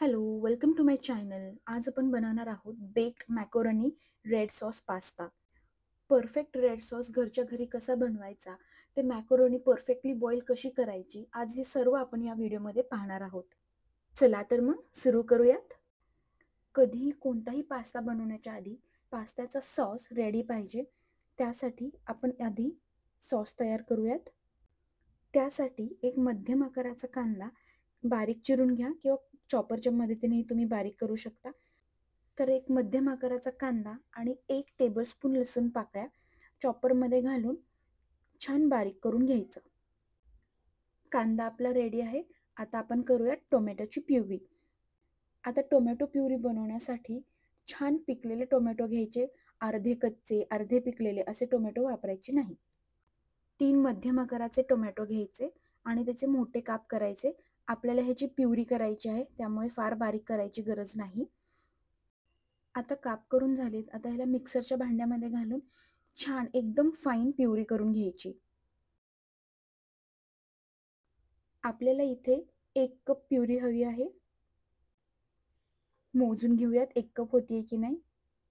Hello, welcome to my channel. आज आपण बनवणार आहोत baked macaroni red sauce pasta. Perfect red sauce घरच्या घरी कसा बनवायचा, ते मॅकोरनी परफेक्टली बॉईल कशी करायची, आज हे सर्व आपण या व्हिडिओमध्ये पाहणार आहोत. चला तर मग सुरू करूयात. कधीही कोणताही पास्ता बनवण्याच्या आधी पास्त्याचा सॉस रेडी पाहिजे. त्यासाठी आपण आधी सॉस तयार करूयात. त्यासाठी एक मध्यम आकाराचा कांदा बारीक चिरून घ्या किंवा चॉपरच्या मदतीनेही तुम्ही बारीक करू शकता. तर एक मध्यम आकाराचा कांदा आणि 1 टेबलस्पून लसूण पाकळ्या चॉपरमध्ये घालून छान बारीक करून घ्यायचं. कांदा आपला रेडी आहे. आता आपण करूयात टोमॅटोची प्युरी. आता टोमॅटो प्युरी बनवण्यासाठी छान पिकलेले टोमॅटो घ्यायचे. अर्धे कच्चे, अर्धे पिकलेले असे टोमॅटो वापरायचे नाही. 3 मध्यम आकाराचे टोमॅटो घ्यायचे आणि त्याचे मोठे काप करायचे. आपल्याला ह्याची प्युरी करायची आहे, त्यामुळे फार बारीक करायची गरज नाही. आता काप करून झालेत. आता ह्याला मिक्सरच्या भांड्यामध्ये घालून छान एकदम फाईन प्युरी करून घ्यायची. आपल्याला इथे 1 कप प्युरी हवी आहे. मोजून घेऊयात 1 कप होतीये की नाही.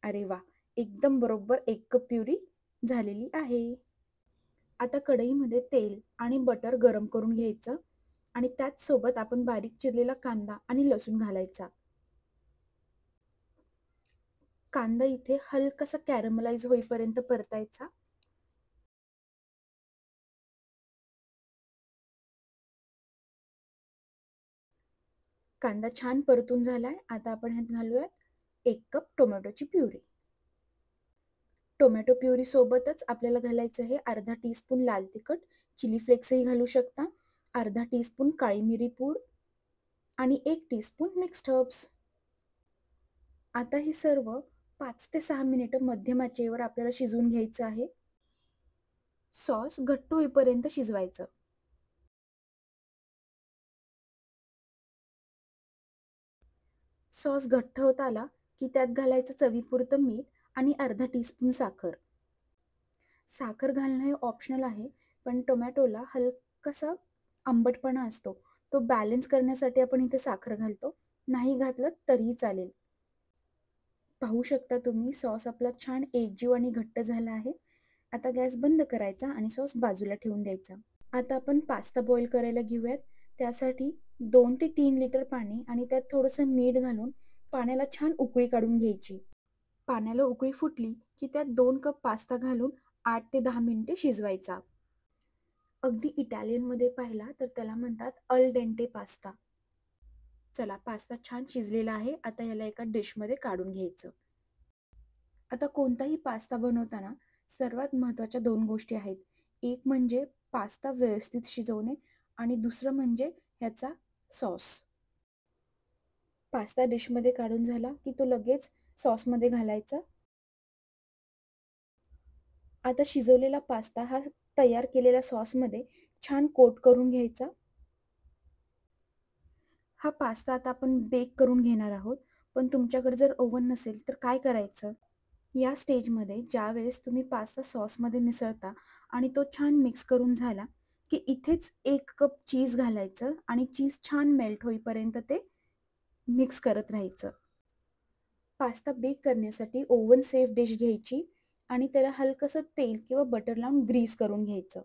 अरे वा, एकदम बरोबर 1 कप प्युरी झालेली आहे. आता कढईमध्ये तेल आणि बटर गरम करून घ्यायचं आणि त्याच सोबत आपण बारीक चिरलेला कांदा आणि लसूण घालायचा. कांदा इथे हलकासा कॅरमलाइज होईपर्यंत परतायचा. कांदा छान परतून झालाय. आता आपण ह्यात घालूयात 1 कप टोमॅटोची प्युरी. टोमॅटो प्युरी सोबतच आपल्याला घालायचं आहे अर्धा टीस्पून लाल तिखट, चिली फ्लेक्सही घालू शकता, अर्धा टीस्पून काळी मिरी पूड आणि 1 टीस्पून मिक्स्ड हर्ब्स. आता हे सर्व 5 ते 6 मिनिटं मध्यम आचेवर आपल्याला शिजवून घ्यायचं आहे. सॉस घट्ट होईपर्यंत शिजवायचं. सॉस घट्ट होत आला की त्यात घालायचं चवीपुरतं मीठ आणि अर्धा टीस्पून साखर. साखर घालणं हे ऑप्शनल आहे, पण टोमॅटोला हलकासा आंबटपणा असतो. तो बॅलन्स करण्यासाठी आपण इथे साखर घालतो. नाही घातलं तरीही चालेल. पाहू शकता तुम्ही सॉस आपला छान एकजीव आणि घट्ट झाला आहे. आता गॅस बंद करायचा आणि सॉस बाजूला ठेवून द्यायचा. आता आपण पास्ता बॉईल करायला घेऊयात. त्यासाठी 2 ते 3 लिटर पाणी आणि त्यात थोडंसं मीठ घालून पाण्याला छान उकळी काढून घ्यायची. पाण्याला उकळी फुटली की त्यात 2 कप पास्ता घालून 8 ते 10 मिनिटे शिजवायचा. अगदी इटालियनमध्ये पाहिला तर त्याला म्हणतात अल डेंटे पास्ता. चला, पास्ता छान शिजलेला आहे. आता याला एका डिशमध्ये काढून घ्यायचं. आता कोणताही पास्ता बनवताना सर्वात महत्त्वाच्या 2 गोष्टी आहेत. एक म्हणजे पास्ता व्यवस्थित शिजवणे आणि दुसरं म्हणजे ह्याचा सॉस. पास्ता डिशमध्ये काढून झाला की तो लगेच सॉसमध्ये घालायचा. आता शिजवलेला पास्ता हा तयार केलेल्या सॉसमध्ये छान कोट करून घ्यायचा. हा पास्ता आता आपण बेक करून घेणार आहोत. पण तुमच्याकडे जर ओव्हन नसेल तर काय करायचं? या स्टेजमध्ये ज्यावेळेस तुम्ही पास्ता सॉसमध्ये मिसळता आणि तो छान मिक्स करून झाला की इथेच 1 कप चीज घालायचं आणि चीज छान मेल्ट होईपर्यंत ते मिक्स करत राहायचं. पास्ता बेक करण्यासाठी ओव्हन सेफ डिश घ्यायची आणि त्याला हलकंसं तेल किंवा बटर लावून ग्रीस करून घ्यायचं.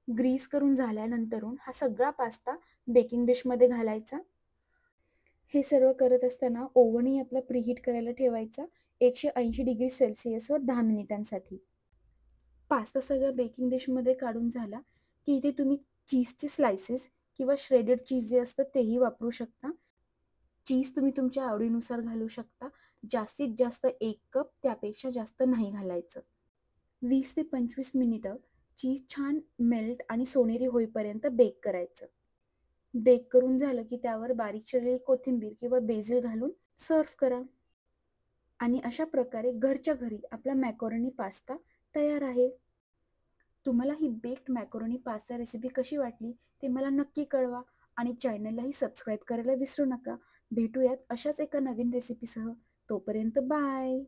ग्रीस करून झाल्यानंतरून हा सगळा पास्ता बेकिंग डिशमध्ये घालायचा. हे सर्व करत असताना ओव्हनही आपला प्रीहीट करायला ठेवायचा 180 डिग्री सेल्सिअसवर 10 मिनिटांसाठी. पास्ता सगळं बेकिंग डिशमध्ये काढून झाला की इथे तुम्ही चीजचे स्लायसेस किंवा श्रेडेड चीज जे असतं तेही वापरू शकता. चीज तुम्ही तुमच्या आवडीनुसार घालू शकता. जास्तीत जास्त 1 कप, त्यापेक्षा जास्त नाही घालायचं. 20 ते 25 मिनिटं चीज छान मेल्ट आणि सोनेरी होईपर्यंत बेक करायचं. बेक करून झालं की त्यावर बारीक चिरलेली कोथिंबीर किंवा बेसिल घालून सर्व्ह करा. आणि अशा प्रकारे घरच्या घरी आपला मॅकरोनी पास्ता तयार आहे. तुम्हाला ही बेक्ड मॅकरोनी पास्ता रेसिपी कशी वाटली ते मला नक्की कळवा आणि चॅनललाही सबस्क्राईब करायला विसरू नका. भेटूयात अशाच एका नवीन रेसिपीसह. तोपर्यंत बाय.